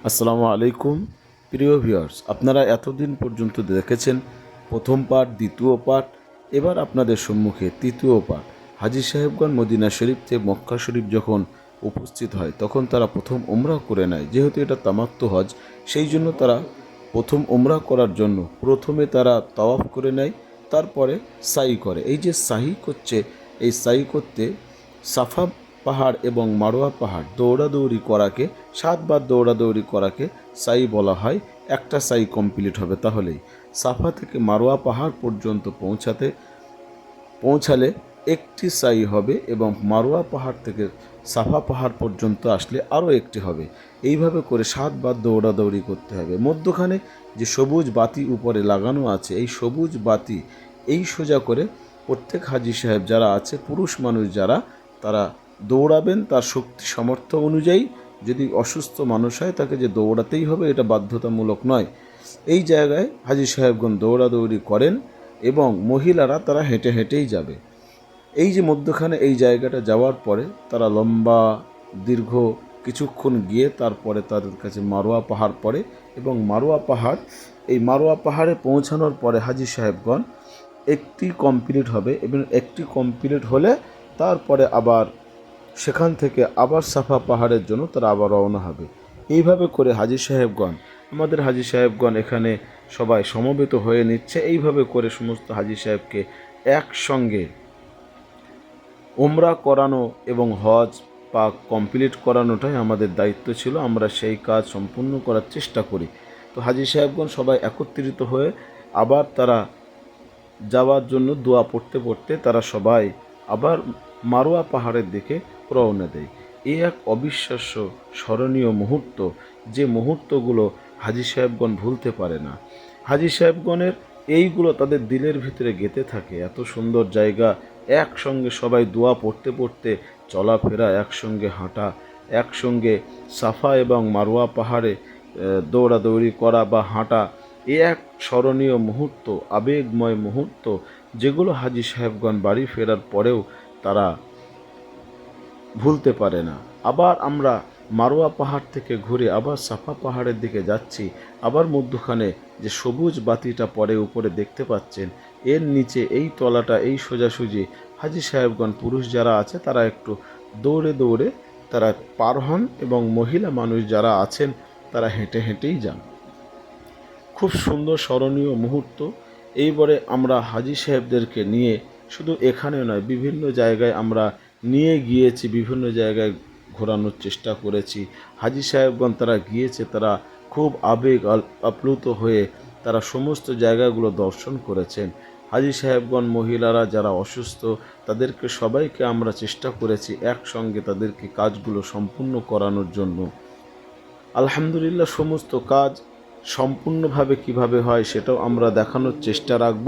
আসসালামু আলাইকুম প্রিয় ভিউয়ার্স, আপনারা এতদিন পর্যন্ত দেখেছেন প্রথম পার্ট, দ্বিতীয় পার্ট। এবার আপনাদের সম্মুখে তৃতীয় পার্ট। হাজী সাহেবগণ মদিনা শরীফ থেকে মক্কা শরীফ যখন উপস্থিত হয় তখন তারা প্রথম উমরা করে নেয়। যেহেতু এটা তামাত্তু হজ, সেই জন্য তারা প্রথম উমরা করার জন্য প্রথমে তারা তাওয়াফ করে নেয়, তারপরে সাই করে। এই যে সাহি করছে, এই সাই করতে সাফা পাহাড় এবং মারোয়া পাহাড় দৌড়াদৌড়ি করাকে, 7 বার দৌড়াদৌড়ি করাকে সাই বলা হয়। একটা সাই কমপ্লিট হবে, তাহলেই সাফা থেকে মারোয়া পাহাড় পর্যন্ত পৌঁছালে একটি সাই হবে, এবং মারোয়া পাহাড় থেকে সাফা পাহাড় পর্যন্ত আসলে আরও একটি হবে। এইভাবে করে 7 বার দৌড়াদৌড়ি করতে হবে। মধ্যখানে যে সবুজ বাতি উপরে লাগানো আছে, এই সবুজ বাতি এই সোজা করে প্রত্যেক হাজী সাহেব যারা আছে, পুরুষ মানুষ যারা, তারা দৌড়াবেন তার শক্তি সামর্থ্য অনুযায়ী। যদি অসুস্থ মানুষ হয় তাকে যে দৌড়াতেই হবে এটা বাধ্যতামূলক নয়। এই জায়গায় হাজী সাহেবগণ দৌড়াদৌড়ি করেন এবং মহিলারা তারা হেঁটে হেঁটেই যাবে। এই যে মধ্যখানে এই জায়গাটা যাওয়ার পরে তারা লম্বা দীর্ঘ কিছুক্ষণ গিয়ে তারপরে তাদের কাছে মারোয়া পাহাড় পড়ে, এবং এই মারোয়া পাহাড়ে পৌঁছানোর পরে হাজী সাহেবগণ একটি কমপ্লিট হবে, এবং একটি কমপ্লিট হলে তারপরে আবার সেখান থেকে আবার সাফা পাহাড়ের জন্য তারা আবার রওনা হবে। এইভাবে করে আমাদের হাজী সাহেবগণ এখানে সবাই সমবেত হয়ে নিচ্ছে। এইভাবে করে সমস্ত হাজী সাহেবকে একসঙ্গে ওমরা করানো এবং হজ পাক কমপ্লিট করানোটাই আমাদের দায়িত্ব ছিল। আমরা সেই কাজ সম্পূর্ণ করার চেষ্টা করি। তো হাজী সাহেবগণ সবাই একত্রিত হয়ে আবার তারা যাওয়ার জন্য দোয়া পড়তে পড়তে তারা সবাই আবার মারোয়া পাহাড়ের দিকে রওনা দেয়। এই এক অবিশ্বাস্য স্মরণীয় মুহূর্ত, যে মুহূর্তগুলো হাজী সাহেবগণ ভুলতে পারে না। হাজী সাহেবগণের এইগুলো তাদের দিলের ভিতরে গেঁথে থাকে। এত সুন্দর জায়গা, একসঙ্গে সবাই দোয়া পড়তে পড়তে চলাফেরা, একসঙ্গে হাঁটা, একসঙ্গে সাফা এবং মারোয়া পাহাড়ে দৌড়াদৌড়ি করা বা হাঁটা, এ এক স্মরণীয় মুহূর্ত, আবেগময় মুহূর্ত, যেগুলো হাজী সাহেবগণ বাড়ি ফেরার পরেও তারা ভুলতে পারে না। আবার আমরা মারোয়া পাহাড় থেকে ঘুরে আবার সাফা পাহাড়ের দিকে যাচ্ছি। আবার মধ্যখানে যে সবুজ বাতিটা পরে উপরে দেখতে পাচ্ছেন, এর নিচে এই তলাটা এই সোজাসুজি হাজী সাহেবগণ পুরুষ যারা আছে তারা একটু দৌড়ে দৌড়ে তারা পার হন, এবং মহিলা মানুষ যারা আছেন তারা হেঁটে হেঁটেই যান। খুব সুন্দর স্মরণীয় মুহূর্ত। এইবারে আমরা হাজী সাহেবদেরকে নিয়ে শুধু এখানে নয়, বিভিন্ন জায়গায় আমরা নিয়ে গিয়েছি, বিভিন্ন জায়গায় ঘোরানোর চেষ্টা করেছি। হাজী সাহেবগণ তারা গিয়েছে, তারা খুব আপ্লুত হয়ে তারা সমস্ত জায়গাগুলো দর্শন করেছেন। হাজী সাহেবগণ মহিলারা যারা অসুস্থ তাদেরকে সবাইকে আমরা চেষ্টা করেছি একসঙ্গে তাদেরকে কাজগুলো সম্পূর্ণ করানোর জন্য। আলহামদুলিল্লাহ, সমস্ত কাজ সম্পূর্ণভাবে কিভাবে হয় সেটাও আমরা দেখানোর চেষ্টা রাখব,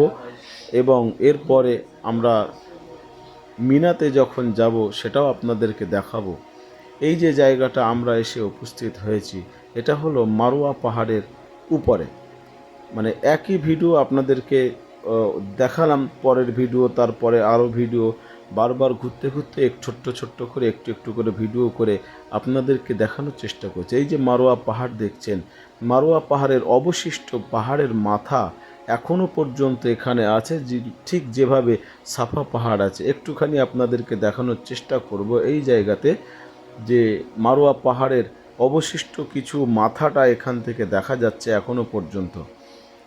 এবং এরপরে আমরা মিনাতে যখন যাব সেটাও আপনাদেরকে দেখাবো। এই যে জায়গাটা আমরা এসে উপস্থিত হয়েছি, এটা হলো মারোয়া পাহাড়ের উপরে। মানে একই ভিডিও আপনাদেরকে দেখালাম, পরের ভিডিও, তারপরে আরও ভিডিও, বারবার ঘুরতে ঘুরতে ছোট্ট ছোট্ট করে একটু একটু করে ভিডিও করে আপনাদেরকে দেখানোর চেষ্টা করছি। এই যে মারোয়া পাহাড় দেখছেন, মারোয়া পাহাড়ের অবশিষ্ট পাহাড়ের মাথা এখনও পর্যন্ত এখানে আছে, ঠিক যেভাবে সাফা পাহাড় আছে। একটুখানি আপনাদেরকে দেখানোর চেষ্টা করব এই জায়গাতে, যে মারোয়া পাহাড়ের অবশিষ্ট কিছু মাথাটা এখান থেকে দেখা যাচ্ছে এখনও পর্যন্ত।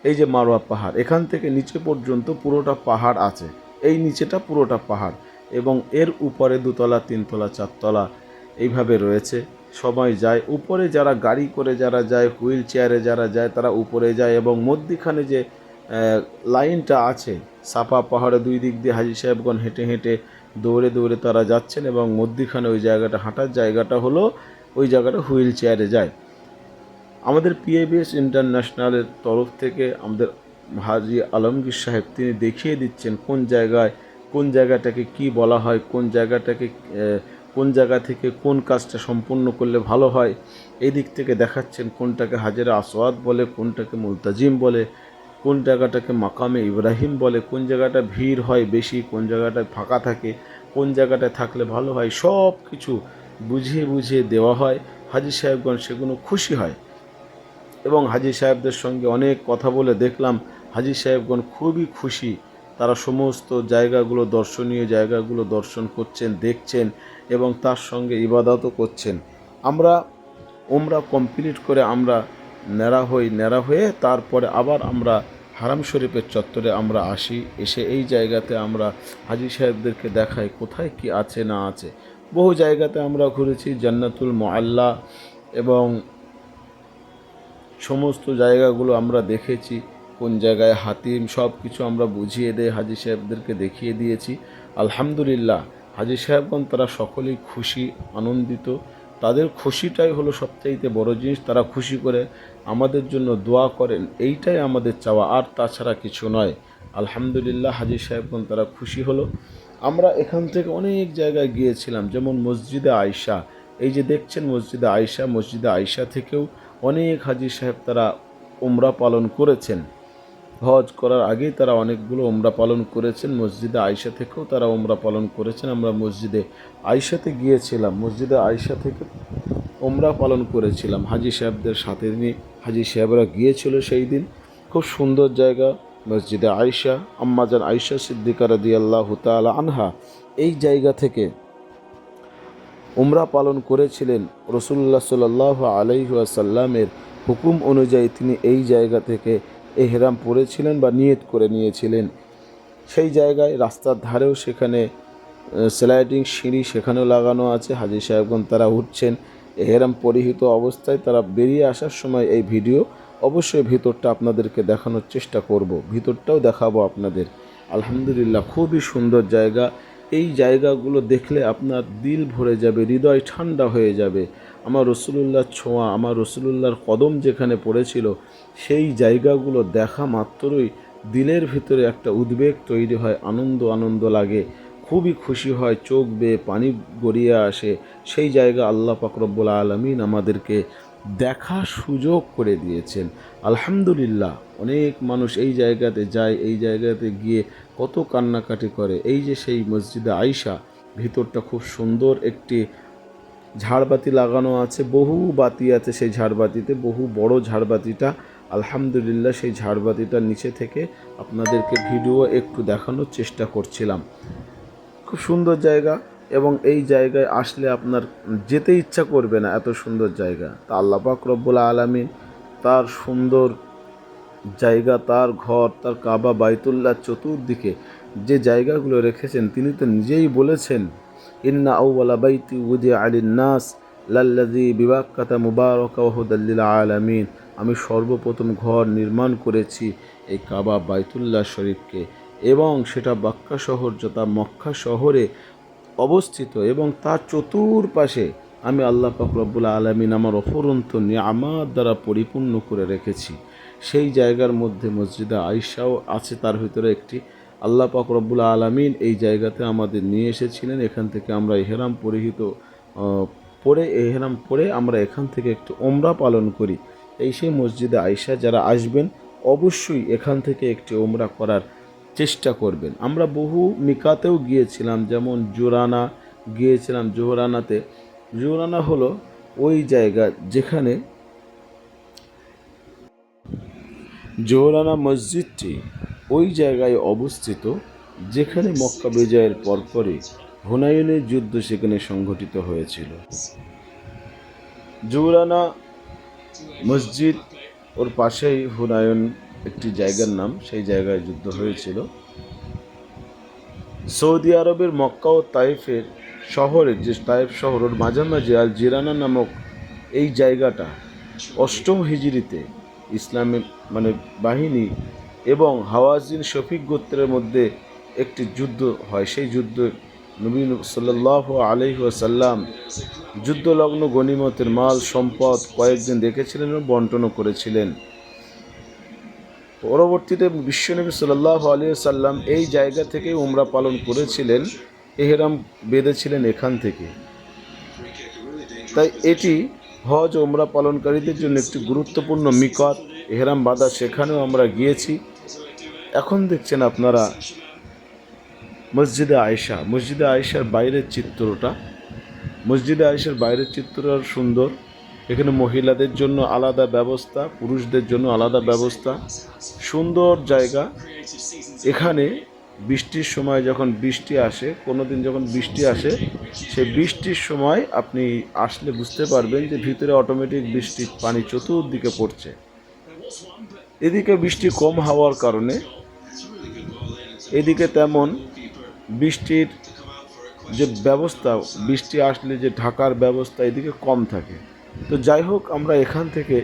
এই যে মারোয়া পাহাড়, এখান থেকে নিচে পর্যন্ত পুরোটা পাহাড় আছে। এই নিচেটা পুরোটা পাহাড়, এবং এর উপরে 2তলা 3তলা 4তলা এইভাবে রয়েছে। সবাই যায় উপরে, যারা গাড়ি করে যারা যায়, হুইল চেয়ারে যারা যায় তারা উপরে যায়, এবং মধ্যিখানে যে লাইনটা আছে সাফা পাহাড়ে, 2 দিক দিয়ে হাজী সাহেবগণ হেঁটে হেঁটে দৌড়ে দৌড়ে তারা যাচ্ছেন, এবং মধ্যিখানে ওই জায়গাটা হাঁটার জায়গাটা হলো, ওই জায়গাটা হুইল চেয়ারে যায়। আমাদের পিএবিএস ইন্টারন্যাশনালের তরফ থেকে আমাদের হাজী আলমগীর সাহেব তিনি দেখিয়ে দিচ্ছেন কোন জায়গাটাকে কি বলা হয়, কোন জায়গা থেকে কোন কাজটা সম্পূর্ণ করলে ভালো হয়। এই দিক থেকে দেখাচ্ছেন কোনটাকে হাজেরা আসওয়াদ বলে, কোনটাকে মুলতাজিম বলে, কোন জায়গাটাকে মাকামে ইব্রাহিম বলে, কোন জায়গাটা ভিড় হয় বেশি, কোন জায়গাটায় ফাঁকা থাকে, কোন জায়গাটায় থাকলে ভালো হয়, সব কিছু বুঝিয়ে বুঝিয়ে দেওয়া হয়। হাজী সাহেবগণ সেগুলো খুশি হয়। এবং হাজি সাহেবদের সঙ্গে অনেক কথা বলে দেখলাম হাজি সাহেবগণ খুবই খুশি। তারা সমস্ত জায়গাগুলো, দর্শনীয় জায়গাগুলো দর্শন করছেন, দেখছেন এবং তার সঙ্গে ইবাদতও করছেন। আমরা উমরা কমপ্লিট করে আমরা ন্যাড়া হয়ে তারপরে আবার আমরা হারাম শরীফের চত্বরে আমরা আসি। এসে এই জায়গাতে আমরা হাজি সাহেবদেরকে দেখাই কোথায় কি আছে না আছে। বহু জায়গাতে আমরা ঘুরেছি, জান্নাতুল মুআল্লা এবং সমস্ত জায়গাগুলো আমরা দেখেছি, কোন জায়গায় হাতিম, সব কিছু আমরা বুঝিয়ে দিয়ে হাজি সাহেবদেরকে দেখিয়ে দিয়েছি। আলহামদুলিল্লাহ, হাজি সাহেবগণ তারা সকলেই খুশি, আনন্দিত। তাদের খুশিটাই হলো সবচাইতে বড় জিনিস। তারা খুশি করে আমাদের জন্য দোয়া করেন, এইটাই আমাদের চাওয়া, আর তাছাড়া কিছু নয়। আলহামদুলিল্লাহ, হাজি সাহেবগণ তারা খুশি হলো। আমরা এখান থেকে অনেক জায়গায় গিয়েছিলাম, যেমন মসজিদে আয়েশা। এই যে দেখছেন মসজিদে আয়েশা, মসজিদে আয়েশা থেকেও অনেক হাজি সাহেব তারা উমরা পালন করেছেন। হজ করার আগেই তারা অনেকগুলো উমরা পালন করেছেন। মসজিদে আয়েশা থেকেও তারা উমরা পালন করেছেন। আমরা মসজিদে আয়েশাতে গিয়েছিলাম, মসজিদে আয়েশা থেকে উমরা পালন করেছিলাম হাজি সাহেবদের সাথে নিয়ে। হাজি সাহেবরা গিয়েছিল সেই দিন। খুব সুন্দর জায়গা মসজিদে আয়েশা। আম্মাজান আয়েশা সিদ্দিকা রাদিয়াল্লাহু তাআলা আনহা এই জায়গা থেকে উমরা পালন করেছিলেন। রাসূলুল্লাহ সাল্লাল্লাহু আলাইহি ওয়াসাল্লামের হুকুম অনুযায়ী তিনি এই জায়গা থেকে এহরাম পরেছিলেন বা নিয়ত করে নিয়েছিলেন। সেই জায়গায় রাস্তার ধারেও সেখানে স্লাইডিং সিঁড়ি সেখানেও লাগানো আছে। হাজি সাহেবগণ তারা উঠছেন এহরাম পরিহিত অবস্থায়। তারা বেরিয়ে আসার সময় এই ভিডিও অবশ্যই ভিতরটা আপনাদেরকে দেখানোর চেষ্টা করব, ভিতরটাও দেখাবো আপনাদের। আলহামদুলিল্লাহ, খুবই সুন্দর জায়গা। এই জায়গাগুলো দেখলে আপনার দিল ভরে যাবে, হৃদয় ঠান্ডা হয়ে যাবে। আমার রাসূলুল্লাহর ছোঁয়া, আমার রাসূলুল্লাহর কদম যেখানে পড়েছিল, সেই জায়গাগুলো দেখা মাত্রই দিলের ভিতরে একটা উদ্বেগ তৈরি হয়, আনন্দ লাগে, খুবই খুশি হয়, চোখ বেয়ে পানি গড়িয়ে আসে। সেই জায়গা আল্লাহ পাক রব্বুল আলামিন আমাদেরকে দেখার সুযোগ করে দিয়েছেন। আলহামদুলিল্লাহ, অনেক মানুষ এই জায়গাতে যায়, এই জায়গাতে গিয়ে কত কান্নাকাটি করে। এই যে সেই মসজিদে আয়েশা, ভিতরটা খুব সুন্দর, একটি ঝাড়বাতি লাগানো আছে, বহু বাতি আছে সেই ঝাড়বাতিতে, বহু বড় ঝাড়বাতিটা। আলহামদুলিল্লাহ, সেই ঝাড়বাতিটার নিচে থেকে আপনাদেরকে ভিডিও একটু দেখানোর চেষ্টা করছিলাম। খুব সুন্দর জায়গা এবং এই জায়গায় আসলে আপনার যেতে ইচ্ছা করবে না, এত সুন্দর জায়গা। তা আল্লাহ পাক রব্বুল আলামিন তার সুন্দর জায়গা, তার ঘর, তার কাবা বাইতুল্লাহ চতুর্দিকে যে জায়গাগুলো রেখেছেন, তিনি তো নিজেই বলেছেন, ইন্না আউওয়ালা বাইতি উদিয়া আলিন নাস লাল্লাযী বিবাক্কাতা মুবারাকা ওয়া হুদাল লিল আলামিন। আমি সর্বপ্রথম ঘর নির্মাণ করেছি এই কাবা বাইতুল্লাহ শরীফকে, এবং সেটা বাক্কা শহর যথা মক্কা শহরে অবস্থিত, এবং তার চতুর্পাশে আমি আল্লাহ পাক রব্বুল আলামিন আমার অফুরন্ত নিয়ামত দ্বারা পরিপূর্ণ করে রেখেছি। সেই জায়গার মধ্যে মসজিদে আয়েশাও আছে, তার ভিতরে একটি। আল্লাহ পাক রব্বুল আলামিন এই জায়গাতে আমাদের নিয়ে এসেছিলেন। এখান থেকে আমরা ইহরাম পরে আমরা এখান থেকে একটু ওমরা পালন করি। এই সেই মসজিদে আয়েশা, যারা আসবেন অবশ্যই এখান থেকে একটি ওমরা করার চেষ্টা করবেন। আমরা বহু মিকাতেও গিয়েছিলাম, যেমন জোরানা গিয়েছিলাম। জোরানা হলো ওই জায়গা যেখানে জোহরানা মসজিদটি ওই জায়গায় অবস্থিত যেখানে মক্কা বিজয়ের পরপরই হুনাইনের যুদ্ধ সেখানে সংঘটিত হয়েছিল। জোহরানা মসজিদ ওর পাশেই হুনায়ন একটি জায়গার নাম, সেই জায়গায় যুদ্ধ হয়েছিল। সৌদি আরবের মক্কা ও তাইফের শহরের যে তাইফ শহর, ওর মাঝামাঝি আল জিরানা নামক এই জায়গাটা অষ্টম হিজরিতে ইসলামী বাহিনী এবং হাওয়াজিন শফিক গোত্রের মধ্যে একটি যুদ্ধ হয়। সেই যুদ্ধে নবী সাল্লাল্লাহু আলাইহি ওয়াসাল্লাম যুদ্ধলগ্ন গনিমতের মাল সম্পদ কয়েকদিন রেখেছিলেন এবং বন্টনও করেছিলেন। পরবর্তীতে বিশ্বনবী সাল্লাল্লাহু আলাইহি ওয়াসাল্লাম এই জায়গা থেকে উমরা পালন করেছিলেন, এহরাম বেঁধেছিলেন এখান থেকে। তাই এটি হজ ওমরা পালনকারীদের জন্য একটি গুরুত্বপূর্ণ মিকাত, এহরাম বাঁধা, সেখানেও আমরা গিয়েছি। এখন দেখছেন আপনারা মসজিদে আয়েশা, মসজিদে আয়েশার বাইরের চিত্রটা। মসজিদে আয়েশার বাইরের চিত্রটা সুন্দর। এখানে মহিলাদের জন্য আলাদা ব্যবস্থা, পুরুষদের জন্য আলাদা ব্যবস্থা। সুন্দর জায়গা। এখানে বৃষ্টির সময় যখন বৃষ্টি আসে, কোনো দিন যখন বৃষ্টি আসে, সেই বৃষ্টির সময় আপনি আসলে বুঝতে পারবেন যে ভিতরে অটোমেটিক বৃষ্টির পানি চতুর্দিকে পড়ছে। এদিকে বৃষ্টি কম হওয়ার কারণে এদিকে তেমন বৃষ্টির যে ব্যবস্থা, বৃষ্টি আসলে যে ঢাকার ব্যবস্থা এদিকে কম থাকে। তো যাই হোক, আমরা এখান থেকে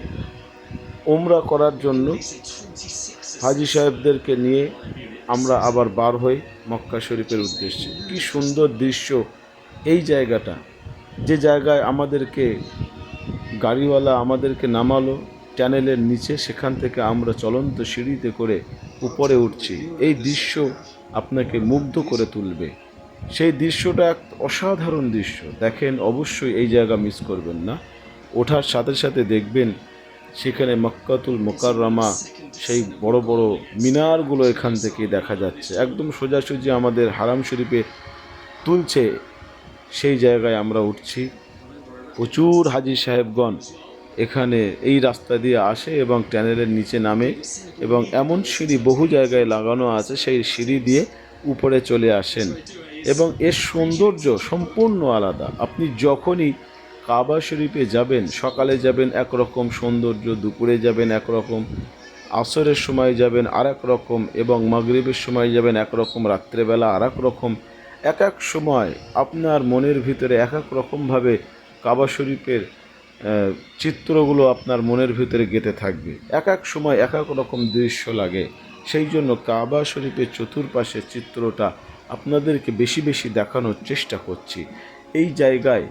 উমরা করার জন্য হাজি সাহেবদেরকে নিয়ে আমরা আবার বার হই মক্কা শরীফের উদ্দেশ্যে। কি সুন্দর দৃশ্য এই জায়গাটা, যে জায়গায় আমাদেরকে গাড়িওয়ালা আমাদেরকে নামালো টানেলের নিচে, সেখান থেকে আমরা চলন্ত সিঁড়িতে করে উপরে উঠছি। এই দৃশ্য আপনাকে মুগ্ধ করে তুলবে। সেই দৃশ্যটা এক অসাধারণ দৃশ্য। দেখেন, অবশ্যই এই জায়গা মিস করবেন না। ওঠার সাথে সাথে দেখবেন সেখানে মক্কাতুল মুকাররমা, সেই বড় বড় মিনারগুলো এখান থেকে দেখা যাচ্ছে। একদম সোজাসুজি আমাদের হারাম শরীফে তুলছে, সেই জায়গায় আমরা উঠছি। প্রচুর হাজি সাহেবগণ এখানে এই রাস্তা দিয়ে আসে এবং টানেলের নিচে নামে, এবং এমন সিঁড়ি বহু জায়গায় লাগানো আছে, সেই সিঁড়ি দিয়ে উপরে চলে আসেন। এবং এর সৌন্দর্য সম্পূর্ণ আলাদা। আপনি যখনই কাবা শরীফে যাবেন, সকালে যাবেন একরকম সৌন্দর্য, দুপুরে যাবেন একরকম, আসরের সময় যাবেন আর এক রকম, এবং মাগরিবের সময় যাবেন একরকম, রাত্রেবেলা আর এক রকম। এক এক সময় আপনার মনের ভিতরে এক এক রকমভাবে কাবা শরীফের চিত্রগুলো আপনার মনের ভিতরে গেঁথে থাকবে। এক এক সময় এক এক রকম দৃশ্য লাগে। সেই জন্য কাবা শরীফের চতুর্পাশের চিত্রটা আপনাদেরকে বেশি বেশি দেখানোর চেষ্টা করছি। এই জায়গায়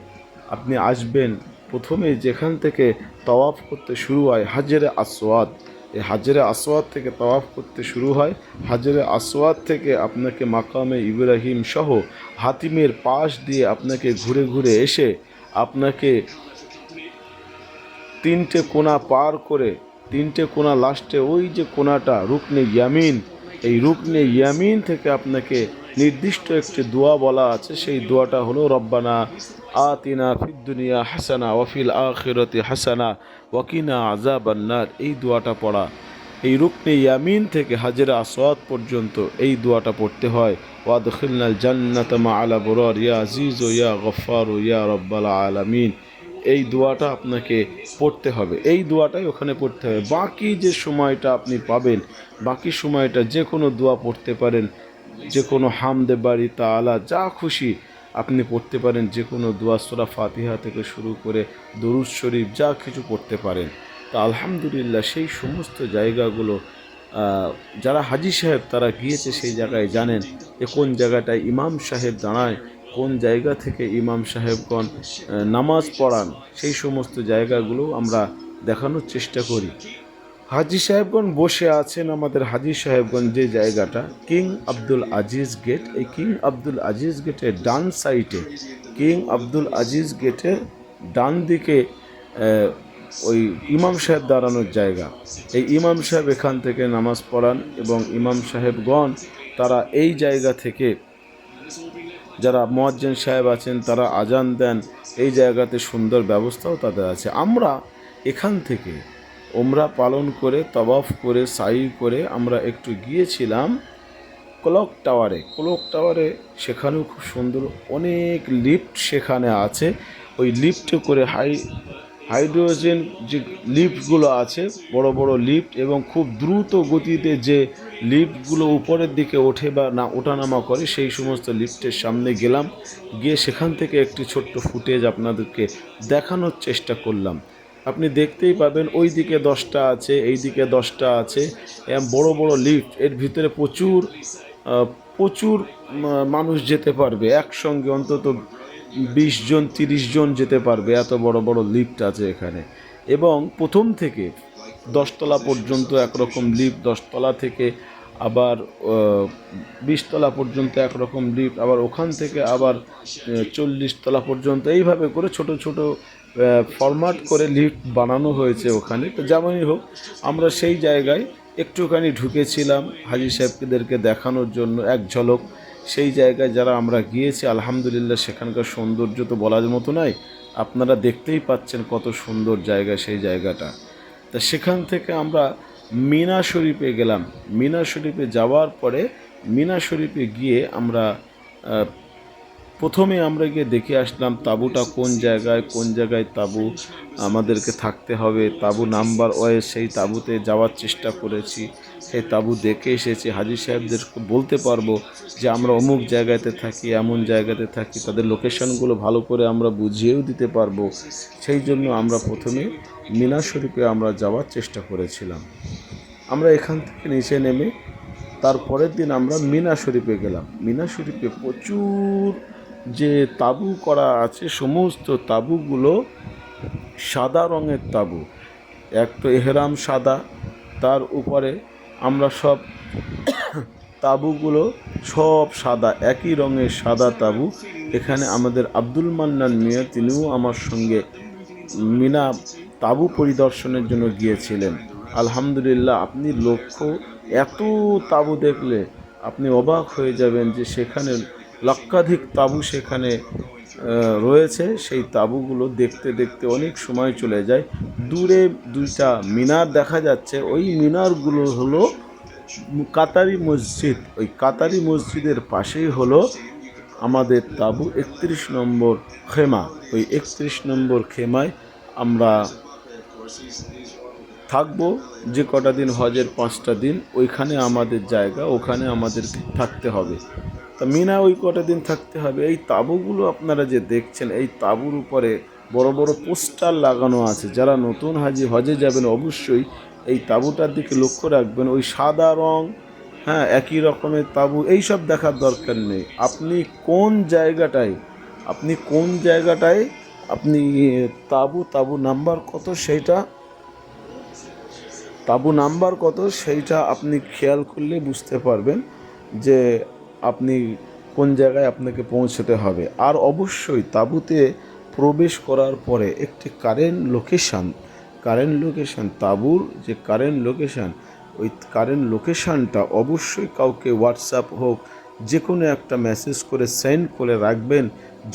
আপনি আসবেন, প্রথমে যেখান থেকে তাওয়াফ করতে শুরু হয় হাজরে আসওয়াদ, এই হাজরে আসওয়াদ থেকে তাওয়াফ করতে শুরু হয়। হাজরে আসওয়াদ থেকে আপনাকে মাকামে ইব্রাহিম সহ হাতিমের পাশ দিয়ে আপনাকে ঘুরে ঘুরে এসে আপনাকে তিনটে কোণা পার করে, তিনটে কোণা লাস্টে ওই যে কোণাটা রুকনে ইয়ামিন, এই রুকনে ইয়ামিন থেকে আপনাকে নির্দিষ্ট একটি দোয়া বলা আছে। সেই দোয়াটা হলো রব্বানা আতিনা ফিদ দুনিয়া হাসানা ওয়াফিল আখিরাতি হাসানা ওয়াকিনা আযাবান নার। এই দোয়াটা পড়া, এই রুকনে ইয়ামিন থেকে হাজরে আসওয়াদ পর্যন্ত এই দোয়াটা পড়তে হয়। ওয়াদখিলনাল জান্নাতা মা'আল আবরার ইয়া আজিজ ইয়া গফফার ইয়া রব্বাল আলামিন। এই দোয়াটা আপনাকে পড়তে হবে, এই দোয়াটাই ওখানে পড়তে হবে। বাকি যে সময়টা আপনি পাবেন, বাকি সময়টা যে কোনো দোয়া পড়তে পারেন, যে কোনো হামদে বাড়ি তাআলা যা খুশি আপনি পড়তে পারেন, যে কোনো দোয়া, সূরা ফাতিহা থেকে শুরু করে দরুদ শরীফ যা কিছু পড়তে পারেন। তা আলহামদুলিল্লাহ, সেই সমস্ত জায়গাগুলো যারা হাজি সাহেব তারা গিয়েছে সেই জায়গায় জানেন যে কোন জায়গাটায় ইমাম সাহেব দাঁড়ায়, কোন জায়গা থেকে ইমাম সাহেবগণ নামাজ পড়ান, সেই সমস্ত জায়গাগুলো আমরা দেখানোর চেষ্টা করি। হাজি সাহেবগণ বসে আছেন, আমাদের হাজি সাহেবগণ যে জায়গাটা কিং আব্দুল আজিজ গেট, এই কিং আব্দুল আজিজ গেটের ডান সাইডে, কিং আব্দুল আজিজ গেটের ডান দিকে ওই ইমাম সাহেব দাঁড়ানোর জায়গা। এই ইমাম সাহেব এখান থেকে নামাজ পড়ান, এবং ইমাম সাহেবগণ তারা এই জায়গা থেকে, যারা মুয়াজ্জিন সাহেব আছেন তারা আজান দেন। এই জায়গাতে সুন্দর ব্যবস্থাও তাদের আছে। আমরা এখান থেকে উমরা পালন করে তাওয়াফ করে সাই করে আমরা একটু গিয়েছিলাম ক্লক টাওয়ারে। ক্লক টাওয়ারে সেখানেও খুব সুন্দর অনেক লিফট সেখানে আছে। ওই লিফটে করে হাইড্রোজেন যে লিফটগুলো আছে, বড় বড় লিফট, এবং খুব দ্রুত গতিতে যে লিফটগুলো উপরের দিকে ওঠে বা না ওঠানামা করে, সেই সমস্ত লিফটের সামনে গেলাম, গিয়ে সেখান থেকে একটি ছোট্ট ফুটেজ আপনাদেরকে দেখানোর চেষ্টা করলাম। আপনি দেখতেই পাবেন ওই দিকে 10টা আছে, এই দিকে 10টা আছে, বড় বড় লিফট। এর ভিতরে প্রচুর মানুষ যেতে পারবে একসঙ্গে, অন্তত 20 জন 30 জন যেতে পারবে, এত বড় বড় লিফট আছে এখানে। এবং প্রথম থেকে 10 তলা পর্যন্ত একরকম লিফট, 10 তলা থেকে আবার 20 তলা পর্যন্ত একরকম লিফট, আবার ওখান থেকে আবার 40 তলা পর্যন্ত, এইভাবে করে ছোট ছোট ফরম্যাট করে লিফট বানানো হয়েছে ওখানে। তো যেমনই হোক, আমরা সেই জায়গায় একটুখানি ঢুকেছিলাম হাজি সাহেবদেরকে দেখানোর জন্য এক ঝলক। সেই জায়গায় যারা আমরা গিয়েছি আলহামদুলিল্লাহ, সেখানকার সৌন্দর্য তো বলার মতো নয়। আপনারা দেখতেই পাচ্ছেন কত সুন্দর জায়গা সেই জায়গাটা। তা সেখান থেকে আমরা মিনা শরীফে গেলাম। মিনা শরীফে যাওয়ার পরে মিনা শরীফে গিয়ে আমরা প্রথমে আমরা গিয়ে দেখে আসলাম তাঁবুটা কোন জায়গায় তাঁবু আমাদেরকে থাকতে হবে। তাঁবু নাম্বার ওয়াইজ সেই তাঁবুতে যাওয়ার চেষ্টা করেছি, সেই তাঁবু দেখে এসেছি। হাজি সাহেবদেরকে বলতে পারবো যে আমরা অমুক জায়গাতে থাকি, এমন জায়গাতে থাকি, তাদের লোকেশনগুলো ভালো করে আমরা বুঝিয়েও দিতে পারবো। সেই জন্য আমরা প্রথমে মিনা শরীফে আমরা যাওয়ার চেষ্টা করেছিলাম। আমরা এখান থেকে নিচে নেমে তারপরের দিন আমরা মিনা শরীফে গেলাম। মিনা শরীফে প্রচুর যে তাঁবু করা আছে, সমস্ত তাঁবুগুলো সাদা রঙের তাঁবু। এক তো এহরাম সাদা, তার উপরে আমরা সব তাঁবুগুলো সব সাদা, একই রঙের সাদা তাঁবু। এখানে আমাদের আব্দুল মান্নান মিয়া, তিনিও আমার সঙ্গে মিনা তাঁবু পরিদর্শনের জন্য গিয়েছিলেন। আলহামদুলিল্লাহ, আপনি এত তাঁবু দেখলে আপনি অবাক হয়ে যাবেন যে সেখানে লক্ষাধিক তাঁবু সেখানে রয়েছে। সেই তাঁবুগুলো দেখতে দেখতে অনেক সময় চলে যায়। দূরে দুইটা মিনার দেখা যাচ্ছে, ওই মিনারগুলো হলো কাতারি মসজিদ। ওই কাতারি মসজিদের পাশেই হলো আমাদের তাঁবু 31 নম্বর খেমা। ওই 31 নম্বর খেমায় আমরা থাকবো যে কটা দিন, হজের 5টা দিন ওইখানে আমাদের জায়গা, ওখানে আমাদেরকে থাকতে হবে। তা মিনা ওই কটা দিন থাকতে হবে। এই তাঁবুগুলো আপনারা যে দেখছেন, এই তাঁবুর উপরে বড় বড় পোস্টার লাগানো আছে। যারা নতুন হাজি হজে যাবেন অবশ্যই এই তাঁবুটার দিকে লক্ষ্য রাখবেন। ওই সাদা রং, হ্যাঁ, একই রকমের তাঁবু, এইসব দেখার দরকার নেই। আপনি কোন জায়গাটায় আপনি তাঁবু নাম্বার কত সেইটা আপনি খেয়াল করলে বুঝতে পারবেন যে আপনি কোন জায়গায় আপনাকে পৌঁছতে হবে। আর অবশ্যই তাঁবুতে প্রবেশ করার পরে একটি কারেন্ট লোকেশান, তাঁবুর যে ওই কারেন্ট লোকেশানটা অবশ্যই কাউকে হোয়াটসঅ্যাপ হোক, যে কোনো একটা মেসেজ করে সেন্ড করে রাখবেন।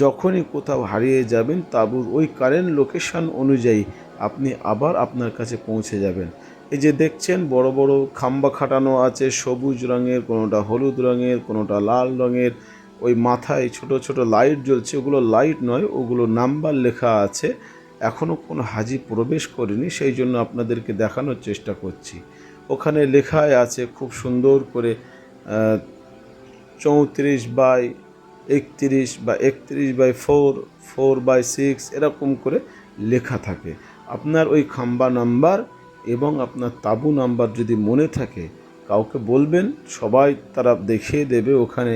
যখনই কোথাও হারিয়ে যাবেন, তাঁবুর ওই কারেন্ট লোকেশান অনুযায়ী আপনি আবার আপনার কাছে পৌঁছে যাবেন। এই যে দেখছেন বড় বড় খাম্বা খাটানো আছে, সবুজ রঙের, কোনোটা হলুদ রঙের, কোনোটা লাল রঙের। ওই মাথায় ছোট ছোট লাইট জ্বলছে, ওগুলো লাইট নয়, ওগুলো নাম্বার লেখা আছে। এখনও কোনো হাজি প্রবেশ করেনি, সেই জন্য আপনাদেরকে দেখানোর চেষ্টা করছি। ওখানে লেখায় আছে খুব সুন্দর করে 34/31 বা 31/4, 4/6 এরকম করে লেখা থাকে। আপনার ওই খাম্বা নাম্বার এবং আপনার তাঁবু নাম্বার যদি মনে থাকে, কাউকে বলবেন, সবাই তারা দেখিয়ে দেবে। ওখানে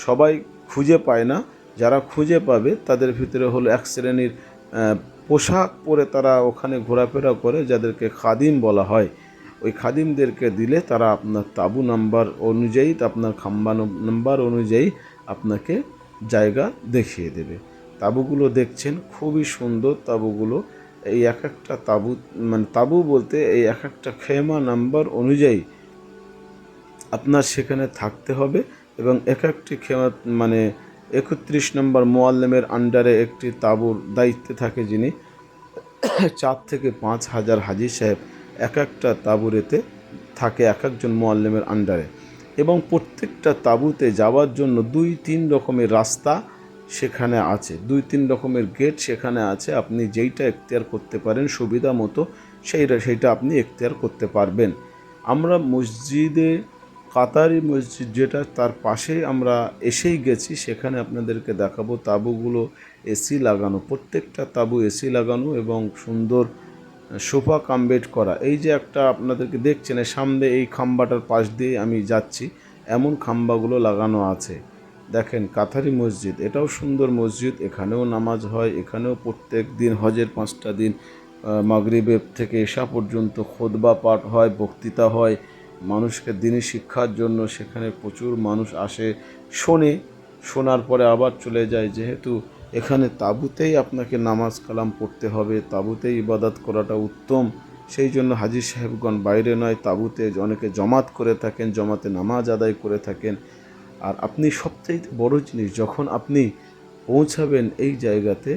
সবাই খুঁজে পায় না, যারা খুঁজে পাবে তাদের ভিতরে হলো এক শ্রেণীর পোশাক পরে তারা ওখানে ঘোরাফেরা করে, যাদেরকে খাদিম বলা হয়। ওই খাদিমদেরকে দিলে তারা আপনার তাঁবু নাম্বার অনুযায়ী, আপনার খাম্বা নাম্বার অনুযায়ী আপনাকে জায়গা দেখিয়ে দেবে। তাঁবুগুলো দেখছেন খুবই সুন্দর তাঁবুগুলো। এই এক একটা তাঁবু, মানে তাঁবু বলতে এই এক একটা খেমা নাম্বার অনুযায়ী আপনার সেখানে থাকতে হবে। এবং এক একটি খেমা, মানে 31 নম্বর মোয়াল্লেমের আন্ডারে একটি তাঁবুর দায়িত্বে থাকে, যিনি 4 থেকে 5 হাজার হাজি সাহেব এক একটা তাঁবুরেতে থাকে, এক একজন মোয়াল্লেমের আন্ডারে। এবং প্রত্যেকটা তাঁবুতে যাওয়ার জন্য 2-3 রকমের রাস্তা সেখানে আছে, 2-3 রকমের গেট সেখানে আছে। আপনি যেইটা এখতিয়ার করতে পারেন সুবিধা মতো, সেইটা আপনি এখতিয়ার করতে পারবেন। আমরা কাতারি মসজিদ যেটা, তার পাশে আমরা এসেই গেছি, সেখানে আপনাদেরকে দেখাবো। তাঁবুগুলো এসি লাগানো, প্রত্যেকটা তাঁবু এসি লাগানো এবং সুন্দর সোফা কাম বেড করা। এই যে একটা আপনাদেরকে দেখছেন সামনে, এই খাম্বাটার পাশ দিয়ে আমি যাচ্ছি, এমন খাম্বাগুলো লাগানো আছে। দেখেন কাতারি মসজিদ, এটাও সুন্দর মসজিদ, এখানেও নামাজ হয়। এখানেও প্রত্যেক দিন হজের 5টা দিন মাগরিবের থেকে এশা পর্যন্ত খুতবা পাঠ হয়, বক্তৃতা হয় মানুষকে দিনী শিক্ষার জন্য। সেখানে প্রচুর মানুষ আসে, শোনার পরে আবার চলে যায়। যেহেতু এখানে তাঁবুতেই আপনাকে নামাজ কালাম পড়তে হবে, তাঁবুতেই ইবাদত করাটা উত্তম, সেই জন্য হাজি সাহেবগণ বাইরে নয়, তাঁবুতে অনেকে জমাত করে থাকেন, জমাতে নামাজ আদায় করে থাকেন। আর আপনি সবচেয়ে বড় জিনিস, যখন আপনি পৌঁছাবেন এই জায়গাতে,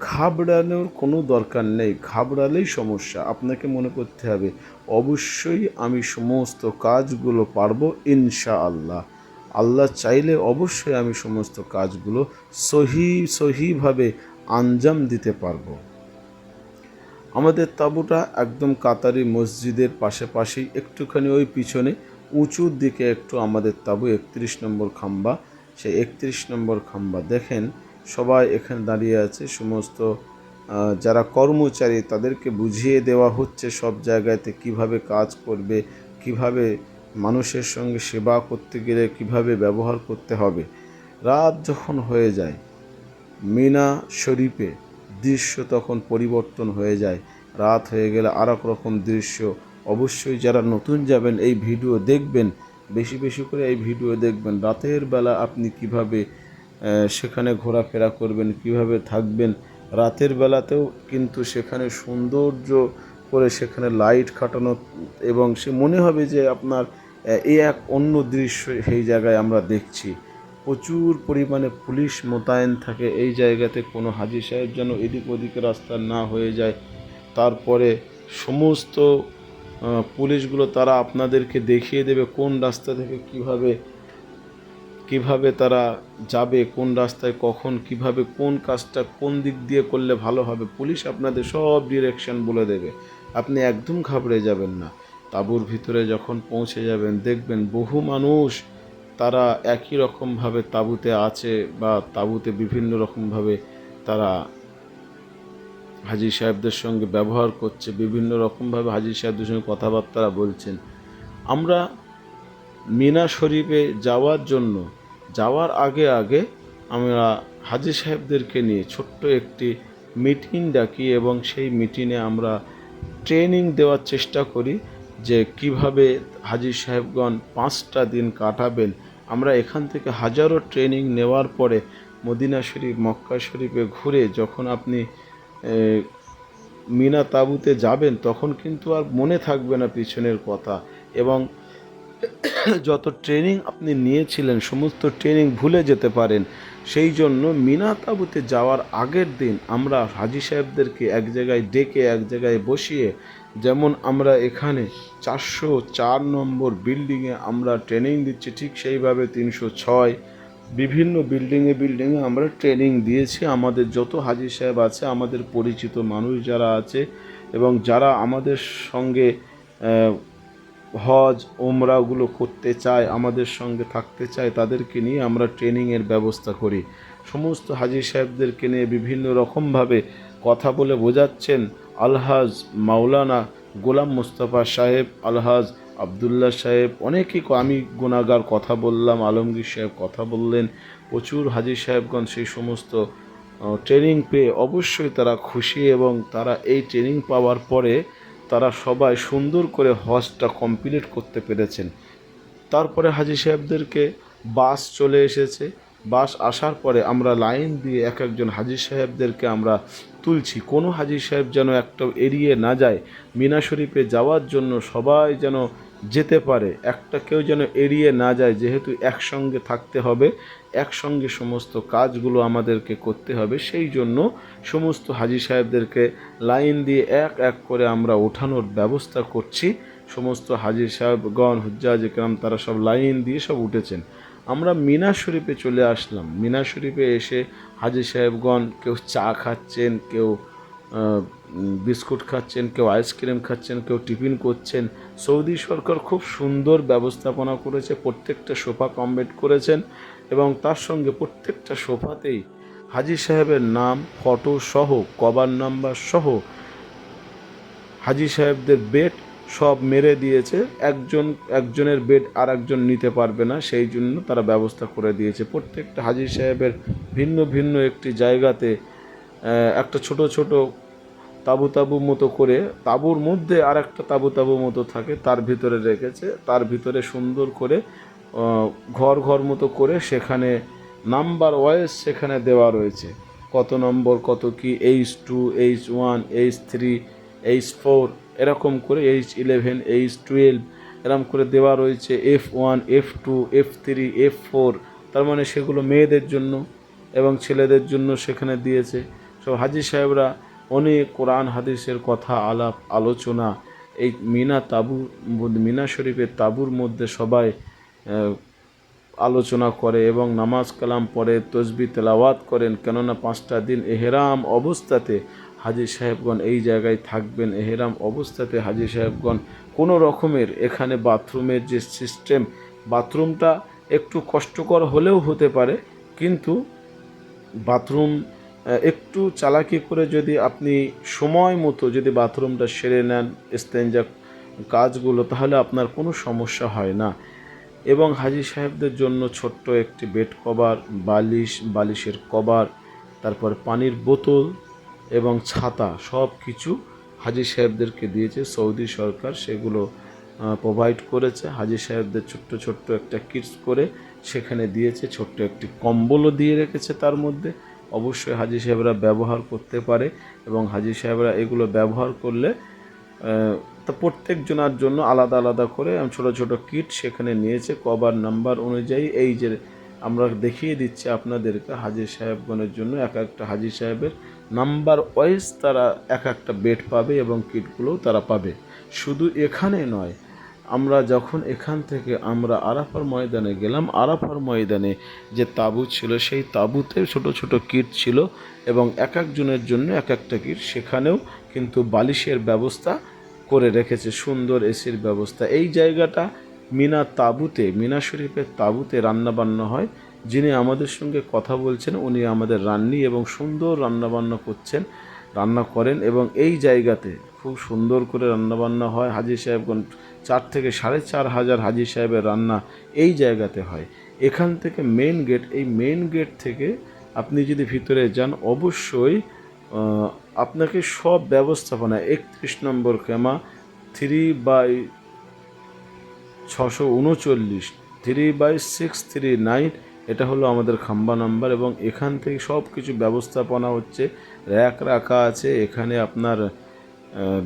ঘাবড়ানোর কোনো দরকার নেই, ঘাবড়ালেই সমস্যা। আপনাকে মনে করতে হবে অবশ্যই আমি সমস্ত কাজগুলো পারবো ইনশাআল্লাহ। আল্লাহ চাইলে অবশ্যই আমি সমস্ত কাজগুলো সহিভাবে আঞ্জাম দিতে পারবো। আমাদের তাঁবুটা একদম কাতারি মসজিদের পাশাপাশি, একটুখানি ওই পিছনে উঁচুর দিকে একটু আমাদের তাঁবু, 31 নম্বর খাম্বা। সেই 31 নম্বর খাম্বা দেখেন সবাই এখানে দাঁড়িয়ে আছে। সমস্ত যারা কর্মচারী তাদেরকে বুঝিয়ে দেওয়া হচ্ছে সব জায়গাতে কিভাবে কাজ করবে, কিভাবে মানুষের সঙ্গে সেবা করতে গেলে কিভাবে ব্যবহার করতে হবে। রাত যখন হয়ে যায় মিনা শরীফে দৃশ্য তখন পরিবর্তন হয়ে যায়। রাত হয়ে গেলে আর এক রকম দৃশ্য। অবশ্যই যারা নতুন যাবেন এই ভিডিও দেখবেন, বেশি বেশি করে এই ভিডিও দেখবেন। রাতের বেলা আপনি কিভাবে সেখানে ঘোরাফেরা করবেন, কিভাবে থাকবেন। রাতের বেলাতেও কিন্তু সেখানে সৌন্দর্য করে সেখানে লাইট খাটানো, এবং সে মনে হবে যে আপনার এই এক অন্য দৃশ্য সেই জায়গায় আমরা দেখছি। প্রচুর পরিমাণে পুলিশ মোতায়েন থাকে এই জায়গাতে, কোনো হাজি সাহেব যেন এদিক ওদিক রাস্তা না হয়ে যায়। তারপরে সমস্ত পুলিশগুলো তারা আপনাদেরকে দেখিয়ে দেবে কোন রাস্তা থেকে কিভাবে তারা যাবে, কোন রাস্তায় কখন কিভাবে কোন কাজটা কোন দিক দিয়ে করলে ভালো হবে। পুলিশ আপনাদের সব ডিরেকশন বলে দেবে, আপনি একদম ঘাবড়ে যাবেন না। তাঁবুর ভিতরে যখন পৌঁছে যাবেন দেখবেন বহু মানুষ তারা একই রকমভাবে তাঁবুতে আছে, বা তাঁবুতে বিভিন্ন রকমভাবে তারা হাজি সাহেবদের সঙ্গে ব্যবহার করছে, বিভিন্ন রকমভাবে হাজি সাহেবদের সঙ্গে কথাবার্তা বলছেন। আমরা মিনা শরীফে যাওয়ার আগে আমরা হাজি সাহেবদেরকে নিয়ে ছোট্ট একটি মিটিং ডাকি, এবং সেই মিটিংয়ে আমরা ট্রেনিং দেওয়ার চেষ্টা করি যে কিভাবে হাজি সাহেবগণ 5টা দিন কাটাবেন। আমরা এখান থেকে হাজারো ট্রেনিং নেওয়ার পরে মদিনা শরীফ, মক্কা শরীফে ঘুরে যখন আপনি মিনা তাঁবুতে যাবেন তখন কিন্তু আর মনে থাকবে না পিছনের কথা, এবং যত ট্রেনিং আপনি নিয়েছিলেন সমস্ত ট্রেনিং ভুলে যেতে পারেন। সেই জন্য মিনা তাঁবুতে যাওয়ার আগের দিন আমরা হাজি সাহেবদেরকে এক জায়গায় ডেকে এক জায়গায় বসিয়ে, যেমন আমরা এখানে 404 নম্বর বিল্ডিংয়ে আমরা ট্রেনিং দিচ্ছি, ঠিক সেইভাবে 306 বিভিন্ন বিল্ডিংয়ে আমরা ট্রেনিং দিয়েছি। আমাদের যত হাজি সাহেব আছে, আমাদের পরিচিত মানুষ যারা আছে, এবং যারা আমাদের সঙ্গে হজ ওমরাগুলো করতে চায়, আমাদের সঙ্গে থাকতে চায়, তাদেরকে নিয়ে আমরা ট্রেনিংয়ের ব্যবস্থা করি। সমস্ত হাজি সাহেবদেরকে নিয়ে বিভিন্ন রকমভাবে কথা বলে বোঝাচ্ছেন আলহাজ মাওলানা গোলাম মোস্তফা সাহেব, আলহাজ আবদুল্লাহ সাহেব, অনেকেই, আমি গুনাগার কথা বললাম, আলমগীর সাহেব কথা বললেন। প্রচুর হাজি সাহেবগণ সেই সমস্ত ট্রেনিং পেয়ে অবশ্যই তারা খুশি, এবং তারা এই ট্রেনিং পাওয়ার পরে তারা সবাই সুন্দর করে হজটা কমপ্লিট করতে পেরেছেন। তারপরে হাজি সাহেবদেরকে বাস চলে এসেছে। বাস আসার পরে আমরা লাইন দিয়ে এক একজন হাজি সাহেবদেরকে আমরা তুলছি। কোনো হাজি সাহেব যেন একটা এড়িয়ে না যায়। মিনা শরীফে যাওয়ার জন্য সবাই যেন যেতে পারে, একটা কেউ যেন এড়িয়ে না যায়। যেহেতু একসঙ্গে থাকতে হবে, একসঙ্গে সমস্ত কাজগুলো আমাদেরকে করতে হবে, সেই জন্য সমস্ত হাজি সাহেবদেরকে লাইন দিয়ে এক এক করে আমরা ওঠানোর ব্যবস্থা করছি। সমস্ত হাজি সাহেবগণ, হুজ্জাজ একরাম, তারা সব লাইন দিয়ে সব উঠেছেন। আমরা মিনা শরীফে চলে আসলাম। মিনা শরীফে এসে হাজি সাহেবগণ কেউ চা খাচ্ছেন, কেউ বিস্কুট খাচ্ছেন, কেউ আইসক্রিম খাচ্ছেন, কেউ টিফিন করছেন। সৌদি সরকার খুব সুন্দর ব্যবস্থাপনা করেছে, প্রত্যেকটা সোফা কমপ্লিট করেছেন, এবং তার সঙ্গে প্রত্যেকটা সোফাতেই হাজি সাহেবের নাম, ফটো সহ, কভার নাম্বার সহ হাজি সাহেবদের বেড সব মেরে দিয়েছে। একজনের বেড আর একজন নিতে পারবে না, সেই জন্য তারা ব্যবস্থা করে দিয়েছে। প্রত্যেকটা হাজি সাহেবের ভিন্ন ভিন্ন একটি জায়গাতে একটা ছোট ছোট তাঁবু মতো করে, তাঁবুর মধ্যে আর একটা তাঁবু মতো থাকে, তার ভিতরে রেখেছে। তার ভিতরে সুন্দর করে ঘর মতো করে সেখানে নাম্বার ওয়াইজ সেখানে দেওয়া রয়েছে, কত নম্বর কত কি, H2, H1, H3, H4, এরকম করে H11, H12 এরকম করে দেওয়া রয়েছে। F1, F2, F3, F4, তার মানে সেগুলো মেয়েদের জন্য এবং ছেলেদের জন্য সেখানে দিয়েছে। তো হাজি সাহেবরা অনেক কোরআন হাদিসের কথা আলাপ আলোচনা এই মিনা শরীফের তাঁবুর মধ্যে সবাই আলোচনা করে এবং নামাজ কালাম পড়ে, তসবিহ তেলাওয়াত করেন। কেননা 5টা দিন এহরাম অবস্থাতে হাজি সাহেবগণ এই জায়গায় থাকবেন। এহরাম অবস্থাতে হাজি সাহেবগণ কোনো রকমের এখানে বাথরুমের যে সিস্টেম, বাথরুমটা একটু কষ্টকর হলেও হতে পারে, কিন্তু বাথরুম একটু চালাকি করে যদি আপনি সময় মতো যদি বাথরুমটা সেরে নেন, ইস্তেঞ্জা কাজগুলো, তাহলে আপনার কোনো সমস্যা হয় না। এবং হাজি সাহেবদের জন্য ছোট্ট একটি বেড কভার, বালিশের কভার, তারপর পানির বোতল এবং ছাতা সব কিছু হাজি সাহেবদেরকে দিয়েছে সৌদি সরকার। সেগুলো প্রোভাইড করেছে হাজি সাহেবদের। ছোট্ট ছোট্ট একটা কিটস করে সেখানে দিয়েছে, ছোট্ট একটি কম্বলও দিয়ে রেখেছে তার মধ্যে। অবশ্যই হাজি সাহেবরা ব্যবহার করতে পারে এবং হাজি সাহেবরা এগুলো ব্যবহার করলে তা প্রত্যেকজনের জন্য আলাদা আলাদা করে ছোট ছোট কিট সেখানে নিয়েছে কভার নাম্বার অনুযায়ী। এই যে আমরা দেখিয়ে দিচ্ছি আপনাদেরকে হাজি সাহেবগণের জন্য এক একটা হাজি সাহেবের নাম্বার ওয়াইজ তারা এক একটা বেড পাবে এবং কিটগুলোও তারা পাবে। শুধু এখানে নয়, আমরা যখন এখান থেকে আমরা আরাফার ময়দানে গেলাম, আরাফার ময়দানে যে তাঁবু ছিল সেই তাঁবুতে ছোট ছোট কিট ছিল এবং এক একজনের জন্য এক একটা কিট। সেখানেও কিন্তু বালিশের ব্যবস্থা করে রেখেছে, সুন্দর এসির ব্যবস্থা। এই জায়গাটা মিনা শরীফের তাঁবুতে রান্নাবান্না হয়। যিনি আমাদের সঙ্গে কথা বলছেন উনি আমাদের রান্নি এবং সুন্দর রান্না করেন এবং এই জায়গাতে খুব সুন্দর করে রান্নাবান্না হয়। হাজি সাহেবগণ 4 থেকে 4,500 হাজি সাহেবের রান্না এই জায়গাতে হয়। এখান থেকে মেন গেট, এই মেন গেট থেকে আপনি যদি ভিতরে যান অবশ্যই আপনাকে সব ব্যবস্থাপনা 31 নম্বর খেমা 3/639 3/639, এটা হলো আমাদের খাম্বা নাম্বার এবং এখান থেকে সব কিছু ব্যবস্থাপনা হচ্ছে। র্যাক রাখা আছে, এখানে আপনার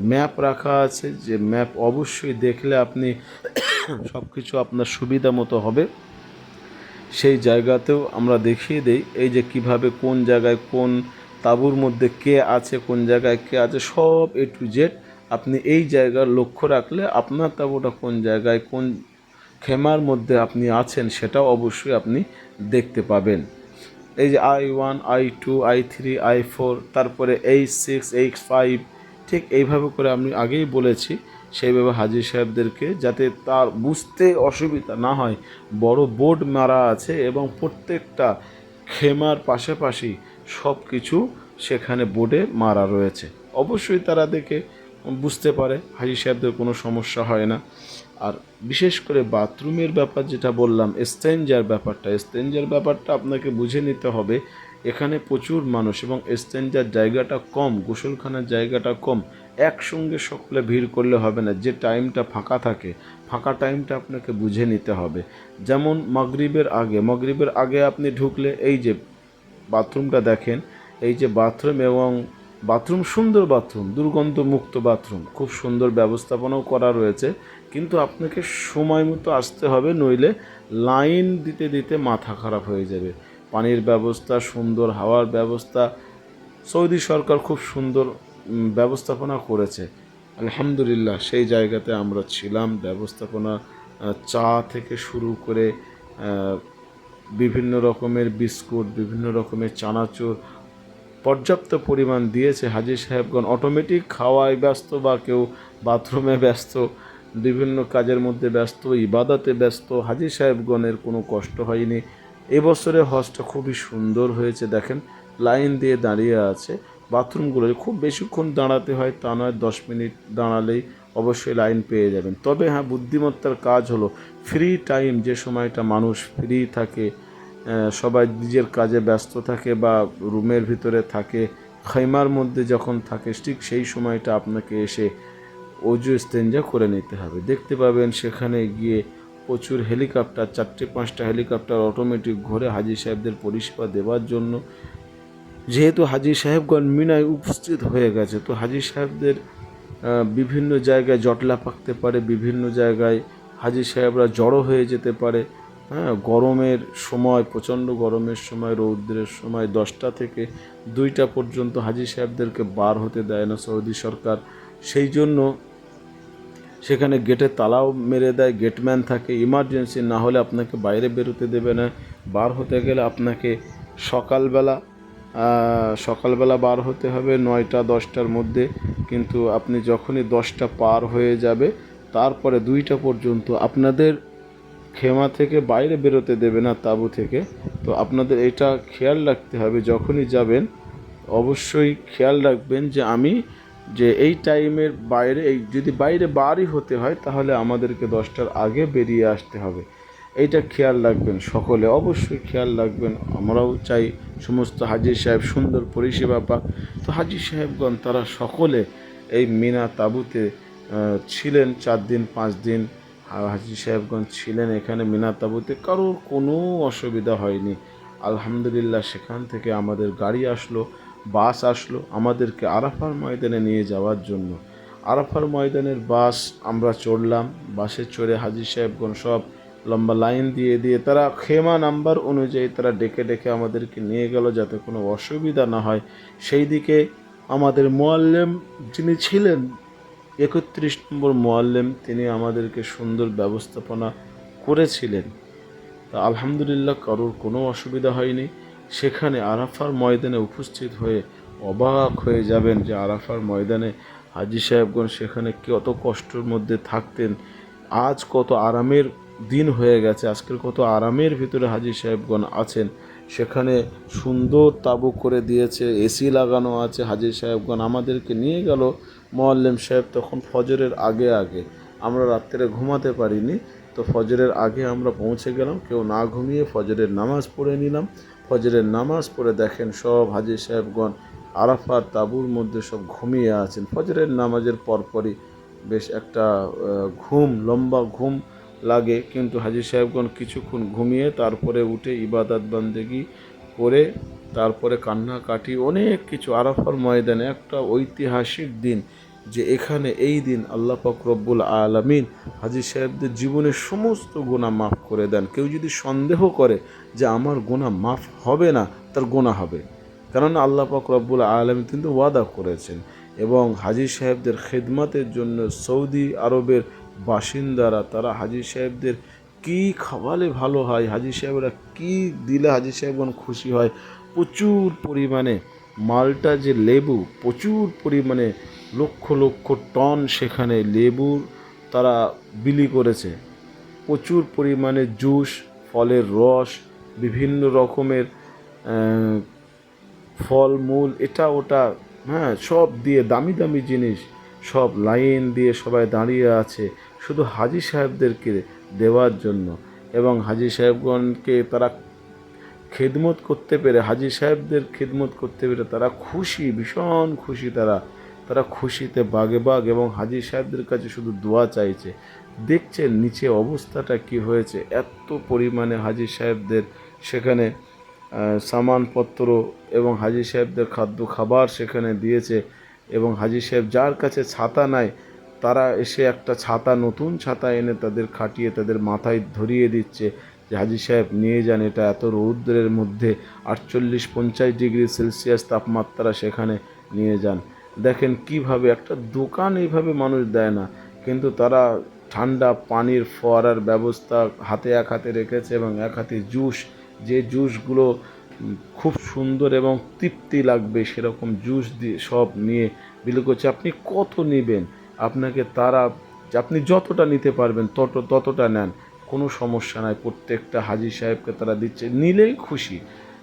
ম্যাপ রাখা আছে, যে ম্যাপ অবশ্যই দেখলে আপনি সব কিছু আপনার সুবিধা মতো হবে। সেই জায়গাতেও আমরা দেখিয়ে দেই এই যে কিভাবে কোন জায়গায় কোন তাঁবুর মধ্যে কে আছে, কোন জায়গায় কে আছে, সব A to Z আপনি এই জায়গার লক্ষ্য রাখলে আপনার তাঁবুটা কোন জায়গায় কোন খেমার মধ্যে আপনি আছেন সেটাও অবশ্যই আপনি দেখতে পাবেন। এই যে I1, I2, I3, I4, তারপরে H6, H5, ঠিক এইভাবে করে আমি আগেই বলেছি সেইভাবে হাজি সাহেবদেরকে যাতে তার বুঝতে অসুবিধা না হয় বড় বোর্ড মারা আছে এবং প্রত্যেকটা খেমার পাশাপাশি সব কিছু সেখানে বোর্ডে মারা রয়েছে। অবশ্যই তারা দেখে বুঝতে পারে, হাজি সাহেবদের কোনো সমস্যা হয় না। আর বিশেষ করে বাথরুমের ব্যাপার যেটা বললাম, এক্সচেঞ্জার ব্যাপারটা আপনাকে বুঝে নিতে হবে। এখানে প্রচুর মানুষ এবং এক্সচেঞ্জার জায়গাটা কম, গোসলখানার জায়গাটা কম। একসঙ্গে সকলে ভিড় করলে হবে না, যে টাইমটা ফাঁকা থাকে ফাঁকা টাইমটা আপনাকে বুঝে নিতে হবে। যেমন মাগরিবের আগে আপনি ঢুকলে এই যে বাথরুমটা দেখেন, এই যে বাথরুম এবং বাথরুম সুন্দর বাথরুম, দুর্গন্ধমুক্ত বাথরুম, খুব সুন্দর ব্যবস্থাপনাও করা রয়েছে। কিন্তু আপনাকে সময় মতো আসতে হবে, নইলে লাইন দিতে দিতে মাথা খারাপ হয়ে যাবে। পানির ব্যবস্থা সুন্দর, হাওয়ার ব্যবস্থা সৌদি সরকার খুব সুন্দর ব্যবস্থাপনা করেছে আলহামদুলিল্লাহ। সেই জায়গাতে আমরা ছিলাম। ব্যবস্থাপনা চা থেকে শুরু করে বিভিন্ন রকমের বিস্কুট, বিভিন্ন রকমের চানাচুর পর্যাপ্ত পরিমাণ দিয়েছে। হাজি সাহেবগণ অটোমেটিক খাওয়ায় ব্যস্ত বা কেউ বাথরুমে ব্যস্ত, বিভিন্ন কাজের মধ্যে ব্যস্ত, ইবাদতে ব্যস্ত। হাজি সাহেবগণের কোনো কষ্ট হয়নি। এবছরে হজটা খুবই সুন্দর হয়েছে। দেখেন লাইন দিয়ে দাঁড়িয়ে আছে বাথরুমগুলো, খুব বেশিক্ষণ দাঁড়াতে হয় তা নয়, 10 মিনিট দাঁড়ালেই অবশ্যই লাইন পেয়ে যাবেন। তবে হ্যাঁ, বুদ্ধিমত্তার কাজ হলো ফ্রি টাইম, যে সময়টা মানুষ ফ্রি থাকে, সবাই নিজের কাজে ব্যস্ত থাকে বা রুমের ভিতরে থাকে, খাইমার মধ্যে যখন থাকে, ঠিক সেই সময়টা আপনাকে এসে অজু ইস্তেঞ্জা করে নিতে হবে। দেখতে পাবেন সেখানে গিয়ে প্রচুর হেলিকপ্টার, 4-5টা হেলিকপ্টার অটোমেটিক ঘুরে হাজি সাহেবদের পরিষেবা দেওয়ার জন্য। যেহেতু হাজি সাহেবগণ মিনায় উপস্থিত হয়ে গেছে, তো হাজি সাহেবদের বিভিন্ন জায়গায় জটলা পাকতে পারে, বিভিন্ন জায়গায় হাজি সাহেবরা জড়ো হয়ে যেতে পারে। হ্যাঁ, গরমের সময়, প্রচণ্ড গরমের সময়, রৌদ্রের সময় 10টা থেকে 2টা পর্যন্ত হাজি সাহেবদেরকে বার হতে দেয় না সৌদি সরকার। সেই জন্য সেখানে গেটে তালাও মেরে দেয়, গেটম্যান থাকে, ইমার্জেন্সি না হলে আপনাকে বাইরে বেরোতে দেবে না। বার হতে গেলে আপনাকে সকালবেলা সকালবেলা বার হতে হবে 9টা 10টার মধ্যে, কিন্তু আপনি যখনই 10টা পার হয়ে যাবে তারপরে 2টা পর্যন্ত আপনাদের খেমা থেকে বাইরে বেরোতে দেবে না, তাঁবু থেকে। তো আপনাদের এটা খেয়াল রাখতে হবে, যখনই যাবেন অবশ্যই খেয়াল রাখবেন যে এই টাইমের বাইরে, এই যদি বাইরে বারই হতে হয় তাহলে আমাদেরকে 10টার আগে বেরিয়ে আসতে হবে। এইটা খেয়াল রাখবেন, সকলে অবশ্যই খেয়াল রাখবেন। আমরাও চাই সমস্ত হাজি সাহেব সুন্দর পরিষেবা পাক। তো হাজি সাহেবগণ তারা সকলে এই মিনা তাঁবুতে ছিলেন 4 দিন 5 দিন। হাজি সাহেবগণ ছিলেন এখানে মিনা তাঁবুতে, কারোর কোনো অসুবিধা হয়নি আলহামদুলিল্লাহ। সেখান থেকে আমাদের গাড়ি আসলো, বাস আসলো আমাদেরকে আরাফার ময়দানে নিয়ে যাওয়ার জন্য। আরাফার ময়দানের বাস আমরা চড়লাম। বাসে চড়ে হাজি সাহেবগণ সব লম্বা লাইন দিয়ে দিয়ে তারা খেমা নাম্বার অনুযায়ী তারা ডেকে ডেকে আমাদেরকে নিয়ে গেল যাতে কোনো অসুবিধা না হয়। সেই দিকে আমাদের মোয়াল্লেম যিনি ছিলেন 31 নম্বর মোয়াল্লেম, তিনি আমাদেরকে সুন্দর ব্যবস্থাপনা করেছিলেন। তা আলহামদুলিল্লাহ কারোর কোনো অসুবিধা হয়নি। সেখানে আরাফার ময়দানে উপস্থিত হয়ে অবাক হয়ে যাবেন যে আরাফার ময়দানে হাজি সাহেবগণ সেখানে কত কষ্টের মধ্যে থাকতেন, আজ কত আরামের দিন হয়ে গেছে, আজকের কত আরামের ভিতরে হাজি সাহেবগণ আছেন। সেখানে সুন্দর তাঁবু করে দিয়েছে, এসি লাগানো আছে। হাজি সাহেবগণ আমাদেরকে নিয়ে গেল মোয়াল্লেম সাহেব তখন ফজরের আগে আগে। আমরা রাত্রে ঘুমাতে পারিনি, তো ফজরের আগে আমরা পৌঁছে গেলাম, কেউ না ঘুমিয়ে ফজরের নামাজ পড়ে নিলাম। ফজরের নামাজ পড়ে দেখেন সব হাজি সাহেবগণ আরাফাত তাঁবুর মধ্যে সব ঘুমিয়ে আছেন। ফজরের নামাজের পরপরই বেশ একটা লম্বা ঘুম লাগে, কিন্তু হাজি সাহেবগণ কিছুক্ষণ ঘুমিয়ে তারপরে উঠে ইবাদত বান্দেগি করে তারপরে কান্নাকাটি অনেক কিছু। আরাফার ময়দানে একটা ঐতিহাসিক দিন, যে এখানে এই দিন আল্লাহ পাক রব্বুল আলামিন হাজি সাহেবদের জীবনের সমস্ত গুনাহ মাফ করে দেন। কেউ যদি সন্দেহ করে যে আমার গুনাহ মাফ হবে না, তার গুনাহ হবে, কারণ আল্লাহ পাক রব্বুল আলামিন কিন্তু ওয়াদা করেছেন। এবং হাজি সাহেবদের খেদমতের জন্য সৌদি আরবের বাসিন্দারা তারা হাজি সাহেবদের কি খাওয়ালে ভালো হয়, হাজি সাহেবরা কি দিলে হাজি সাহেবগণ খুশি হয়, প্রচুর পরিমাণে মালটা যে লেবু, প্রচুর পরিমাণে লক্ষ লক্ষ টন সেখানে লেবুর তারা বিলি করেছে। প্রচুর পরিমাণে জুস, ফলের রস, বিভিন্ন রকমের ফল মূল, এটা ওটা, হ্যাঁ, সব দিয়ে দামি দামি জিনিস, সব লাইন দিয়ে সবাই দাঁড়িয়ে আছে শুধু হাজি সাহেবদেরকে দেওয়ার জন্য। এবং হাজি সাহেবগণকে তারা খেদমত করতে পেরে, হাজি সাহেবদের খেদমত করতে পেরে তারা খুশি, ভীষণ খুশি। তারা খুশিতে বাগে বাগ, এবং হাজি সাহেবদের কাছে শুধু দোয়া চাইছে। দেখছেন নিচে অবস্থাটা কি হয়েছে, এত পরিমাণে হাজি সাহেবদের সেখানে সামানপত্র এবং হাজি সাহেবদের খাদ্য খাবার সেখানে দিয়েছে। এবং হাজি সাহেব যার কাছে ছাতা নাই, তারা এসে একটা ছাতা, নতুন ছাতা এনে তাদের খাটিয়ে তাদের মাথায় ধরিয়ে দিচ্ছে যে হাজি সাহেব নিয়ে যান, এটা এত রৌদ্রের মধ্যে 48-50 ডিগ্রি সেলসিয়াস তাপমাত্রা, সেখানে নিয়ে যান। দেখেন কিভাবে একটা দোকান এইভাবে মানুষ দেয় না, কিন্তু তারা ঠান্ডা পানির ফোয়ারার ব্যবস্থা হাতে, এক হাতে রেখেছে এবং এক হাতে জুস, যে জুসগুলো খুব সুন্দর এবং তৃপ্তি লাগবে সেরকম জুস দিয়ে সব নিয়ে বিলি করছে। আপনি কত নেবেন, আপনাকে তারা, আপনি যতটা নিতে পারবেন ততটা নেন, কোনো সমস্যা নাই। প্রত্যেকটা হাজি সাহেবকে তারা দিচ্ছে, নিলেই খুশি।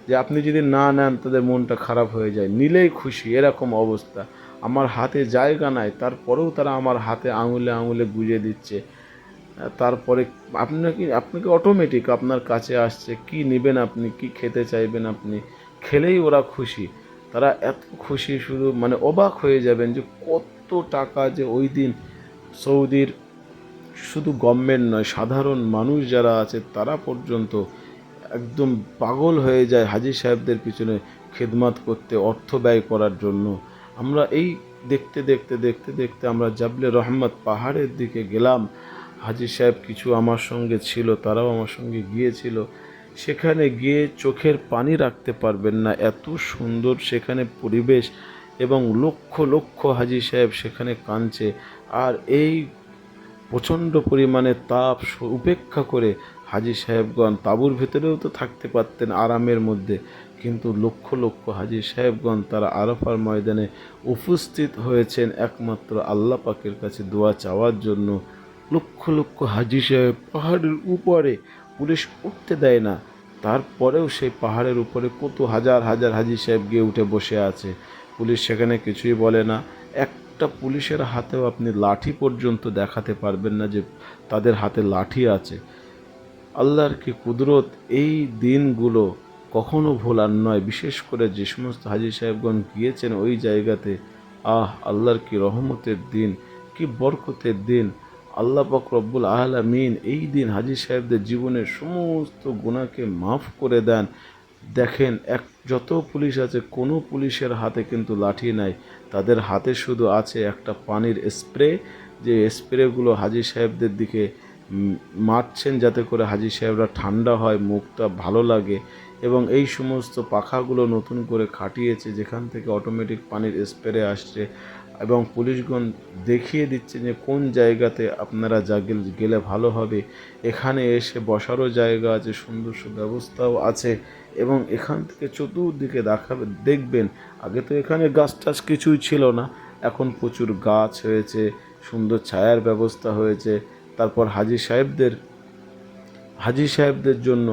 যে আপনি যদি না নেন তাদের মনটা খারাপ হয়ে যায়, নিলেই খুশি, এরকম অবস্থা। আমার হাতে জায়গা নাই, তারপরেও তারা আমার হাতে আঙুলে আঙুলে গুঁজে দিচ্ছে। তারপরে আপনাকে অটোমেটিক আপনার কাছে আসছে, কি নেবেন আপনি, কি খেতে চাইবেন আপনি, খেলেই ওরা খুশি। তারা এত খুশি, শুধু মানে অবাক হয়ে যাবেন যে কত টাকা যে ওই দিন সৌদির শুধু গভর্নমেন্ট নয়, সাধারণ মানুষ যারা আছে তারা পর্যন্ত একদম পাগল হয়ে যায় হাজি সাহেবদের পিছনে খেদমত করতে, অর্থ ব্যয় করার জন্য। আমরা এই দেখতে দেখতে দেখতে দেখতে আমরা জাবলে রহমত পাহাড়ের দিকে গেলাম। হাজী সাহেব কিছু আমার সঙ্গে ছিল, তারাও আমার সঙ্গে গিয়েছিল। সেখানে গিয়ে চোখের পানি রাখতে পারবেন না, এত সুন্দর সেখানে পরিবেশ, এবং লক্ষ লক্ষ হাজী সাহেব সেখানে কাঁদছে। আর এই প্রচণ্ড পরিমাণে তাপ উপেক্ষা করে হাজী সাহেবগণ তাঁবুর ভেতরেও তো থাকতে পারতেন আরামের মধ্যে, কিন্তু লক্ষ লক্ষ হাজী সাহেবগণ তারা আরাফার ময়দানে উপস্থিত হয়েছেন একমাত্র আল্লাহ পাকের কাছে দোয়া চাওয়ার জন্য। লক্ষ লক্ষ হাজী সাহেব পাহাড়ের উপরে, পুলিশ উঠতে দেয় না, তারপরেও সেই পাহাড়ের উপরে কত হাজার হাজার হাজী সাহেব গিয়ে উঠে বসে আছে, পুলিশ সেখানে কিছুই বলে না। একটা পুলিশের হাতেও আপনি লাঠি পর্যন্ত দেখাতে পারবেন না যে তাদের হাতে লাঠি আছে। আল্লাহর কি কুদরত! এই দিনগুলো কখনো ভোলার নয়, বিশেষ করে যে সমস্ত হাজী সাহেবগণ গিয়েছেন ওই জায়গাতে। আল্লাহর কি রহমতের দিন, কি বরকতের দিন! আল্লাহ পাক রব্বুল আলামিন এই দিন হাজী সাহেবদের জীবনের সমস্ত গুনাহকে মাফ করে দেন। দেখেন, যত পুলিশ আছে, কোনো পুলিশের হাতে কিন্তু লাঠি নাই, তাদের হাতে শুধু আছে একটা পানির স্প্রে, যে স্প্রেগুলো হাজী সাহেবদের দিকে মারছেন যাতে করে হাজী সাহেবরা ঠান্ডা হয়, মুখটা ভালো লাগে। এবং এই সমস্ত পাখাগুলো নতুন করে খাটিয়েছে যেখান থেকে অটোমেটিক পানির স্প্রে আসছে, এবং পুলিশগণ দেখিয়ে দিচ্ছে যে কোন জায়গাতে আপনারা গেলে ভালো হবে। এখানে এসে বসারও জায়গা আছে, সুন্দর সুব্যবস্থাও আছে, এবং এখান থেকে চতুর্দিকে দেখবেন। আগে তো এখানে গাছ টাছ কিছুই ছিল না, এখন প্রচুর গাছ হয়েছে, সুন্দর ছায়ার ব্যবস্থা হয়েছে। তারপর হাজী সাহেবদের জন্য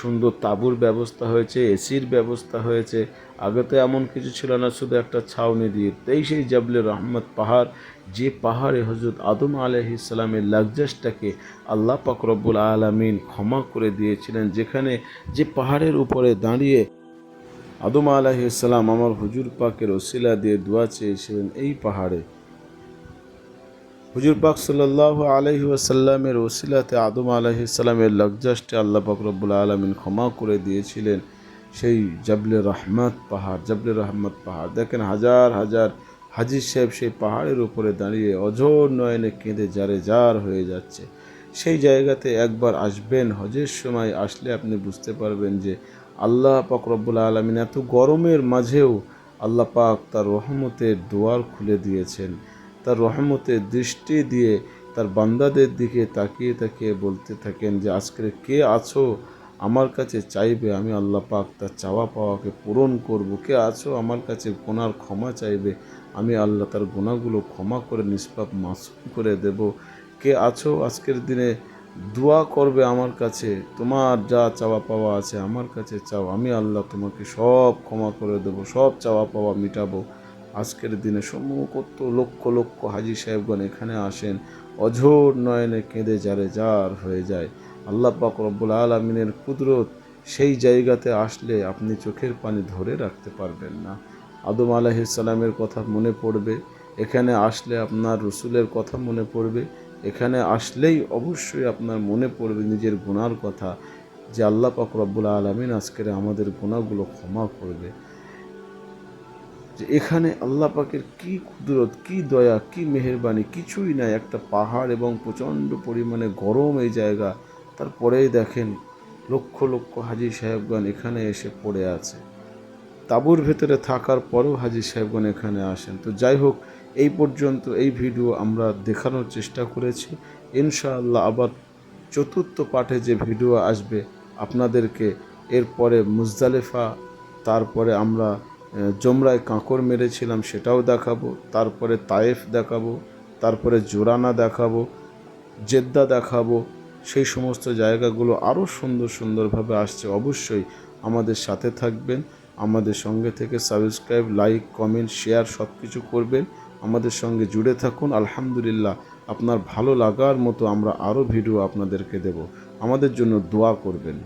সুন্দর তাঁবুর ব্যবস্থা হয়েছে, এসির ব্যবস্থা হয়েছে। আগে তো এমন কিছু ছিল না, শুধু একটা ছাউনি দিয়ে। তাই সেই জাবলে রহমত পাহাড়, যে পাহাড়ে হযরত আদম আলাইহিস সালামের লাকজাসটাকে আল্লাহ পাক রব্বুল আলামিন ক্ষমা করে দিয়েছিলেন, যেখানে যে পাহাড়ের উপরে দাঁড়িয়ে আদম আলাইহিস সালাম আমার হুজুর পাকের ওসিলা দিয়ে দোয়া চেয়েছিলেন, এই পাহাড়ে হুজুর পাক সাল্লাল্লাহু আলাইহি ওয়াসাল্লামের ওসিলাতে আদম আলাইহিস সালামের লজ্জাসটি আল্লাহ পাক রব্বুল আলামিন ক্ষমা করে দিয়েছিলেন। সেই জাবলে রহমত পাহাড় দেখেন, হাজার হাজার হাজী সাহেব সেই পাহাড়ের উপরে দাঁড়িয়ে অঝোর নয়নে কেঁদে জার হয়ে যাচ্ছে। সেই জায়গাতে একবার আসবেন, হজের সময় আসলে আপনি বুঝতে পারবেন যে আল্লাহ পাক রব্বুল আলামিন এত গরমের মাঝেও আল্লাহ পাক তার রহমতের দুয়ার খুলে দিয়েছেন। তার রহমতের দৃষ্টি দিয়ে তার বান্দাদের দিকে তাকিয়ে তাকিয়ে বলতে থাকেন যে আজকের কে আছো আমার কাছে চাইবে, আমি আল্লাহ পাক তার চাওয়া পাওয়াকে পূরণ করব। কে আছো আমার কাছে গুনার ক্ষমা চাইবে, আমি আল্লাহ তার গুনাহগুলো ক্ষমা করে নিষ্পাপ মাসুম করে দেব। কে আছো আজকের দিনে দোয়া করবে আমার কাছে, তোমার যা চাওয়া পাওয়া আছে আমার কাছে চাও, আমি আল্লাহ তোমাকে সব ক্ষমা করে দেব, সব চাওয়া পাওয়া মিটাবো। আজকের দিনে কত লক্ষ লক্ষ হাজী সাহেবগণ এখানে আসেন, অঝোর নয়নে কেঁদে জার হয়ে যায়। আল্লাহ পাক রব্বুল আলামিনের কুদরত, সেই জায়গাতে আসলে আপনি চোখের পানি ধরে রাখতে পারবেন না। আদম আলাইহিস সালামের কথা মনে পড়বে, এখানে আসলে আপনার রসুলের কথা মনে পড়বে, এখানে আসলেই অবশ্যই আপনার মনে পড়বে নিজের গুনার কথা, যে আল্লাহ পাক রব্বুল আলামিন আজকের আমাদের গুনাহগুলো ক্ষমা করবে। যে এখানে আল্লাহ পাকের কী কুদরত, কী দয়া, কী মেহেরবানি, কিছুই নাই। একটা পাহাড় এবং প্রচণ্ড পরিমাণে গরম এই জায়গা, তারপরেই দেখেন লক্ষ লক্ষ হাজী সাহেবগণ এখানে এসে পড়ে আছে। তাঁবুর ভেতরে থাকার পরেও হাজী সাহেবগণ এখানে আসেন। তো যাই হোক, এই পর্যন্ত এই ভিডিও আমরা দেখানোর চেষ্টা করেছি। ইনশাআল্লাহ আবার চতুর্থ পার্টে যে ভিডিও আসবে আপনাদেরকে, এরপরে মুজদালিফা, তারপরে আমরা জমরায় কাঁকর মেরেছিলাম সেটাও দেখাবো, তারপরে তায়েফ দেখাবো, তারপরে জোরানা দেখাবো, জেদ্দা দেখাবো। সেই সমস্ত জায়গাগুলো আরও সুন্দর সুন্দরভাবে আসছে। অবশ্যই আমাদের সাথে থাকবেন, আমাদের সঙ্গে থেকে সাবস্ক্রাইব, লাইক, কমেন্ট, শেয়ার সব কিছু করবেন, আমাদের সঙ্গে জুড়ে থাকুন। আলহামদুলিল্লাহ, আপনার ভালো লাগার মতো আমরা আরও ভিডিও আপনাদেরকে দেব। আমাদের জন্য দোয়া করবেন।